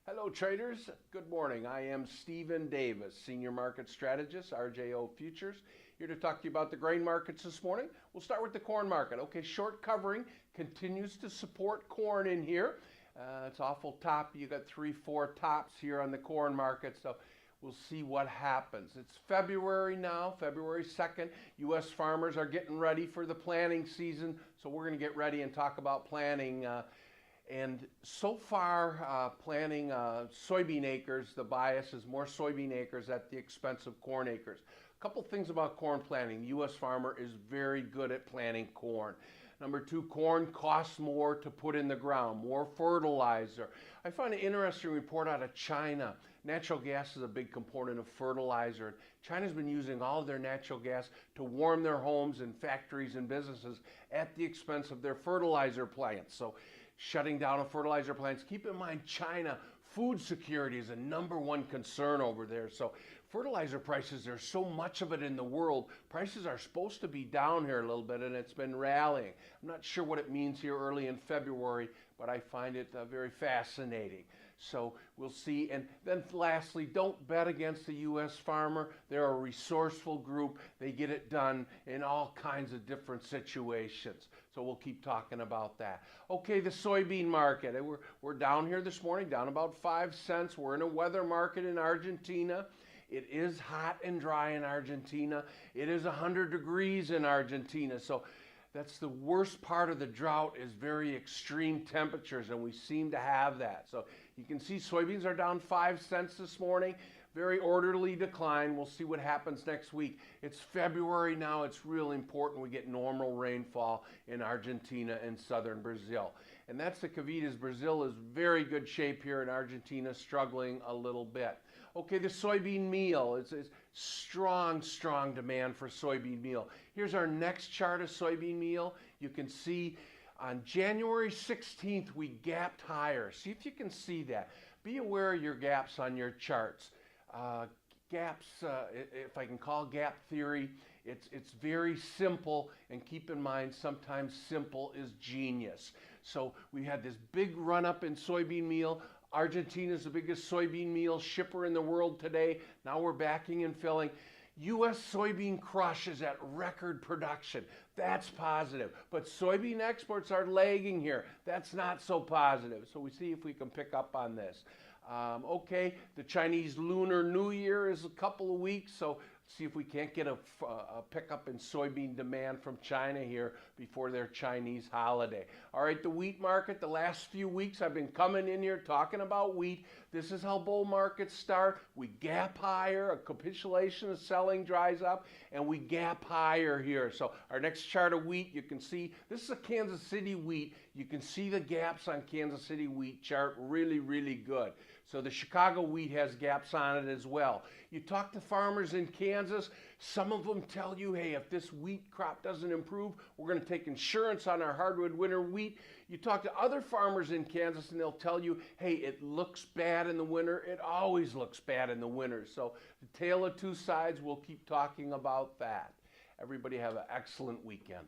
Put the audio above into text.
Hello traders, good morning. I am Stephen Davis, Senior Market Strategist, RJO Futures, here to talk to you about the grain markets this morning. We'll start with the corn market. Okay, short covering continues to support corn in here. It's awful top. You got 3-4 tops here on the corn market, so we'll see what happens. It's February now, February 2nd. U.S. farmers are getting ready for the planting season, so we're going to get ready and talk about planting. And so far, planting soybean acres, the bias is more soybean acres at the expense of corn acres. A couple things about corn planting. The U.S. farmer is very good at planting corn. Number two, corn costs more to put in the ground, more fertilizer. I find an interesting report out of China. Natural gas is a big component of fertilizer. China's been using all of their natural gas to warm their homes and factories and businesses at the expense of their fertilizer plants. So shutting down of fertilizer plants. Keep in mind, China, food security is a #1 concern over there. So fertilizer prices, there's so much of it in the world. Prices are supposed to be down here a little bit, and it's been rallying. I'm not sure what it means here early in February, but I find it very fascinating. So we'll see. And then lastly, don't bet against the U.S. farmer. They're a resourceful group. They get it done in all kinds of different situations. So we'll keep talking about that. Okay, the soybean market. We're down here this morning, down about 5 cents. We're in a weather market in Argentina. It is hot and dry in Argentina. It is 100 degrees in Argentina. So that's the worst part of the drought, is very extreme temperatures, and we seem to have that. So you can see soybeans are down 5 cents this morning. Very orderly decline. We'll see what happens next week. It's February now. It's really important we get normal rainfall in Argentina and southern Brazil. And that's the Cavitas. Brazil is very good shape here, and Argentina struggling a little bit. Okay, the soybean meal. It's strong demand for soybean meal. Here's our next chart of soybean meal. You can see on January 16th, we gapped higher. See if you can see that. Be aware of your gaps on your charts. Gaps, if I can call gap theory, it's very simple, and keep in mind sometimes simple is genius. So we had this big run up in soybean meal. Argentina is the biggest soybean meal shipper in the world today. Now we're backing and filling. U.S. soybean crush is at record production. That's positive. But soybean exports are lagging here. That's not so positive. So we see if we can pick up on this. Okay, the Chinese Lunar New Year is a couple of weeks, so see if we can't get a pickup in soybean demand from China here before their Chinese holiday. All right, the wheat market, the last few weeks I've been coming in here talking about wheat. This is how bull markets start. We gap higher, a capitulation of selling dries up, and we gap higher here. So our next chart of wheat, you can see, this is a Kansas City wheat. You can see the gaps on Kansas City wheat chart, really good. So the Chicago wheat has gaps on it as well. You talk to farmers in Kansas, some of them tell you, hey, if this wheat crop doesn't improve, we're going to take insurance on our hardwood winter wheat. You talk to other farmers in Kansas and they'll tell you, hey, it looks bad in the winter. It always looks bad in the winter. So the tale of two sides, we'll keep talking about that. Everybody have an excellent weekend.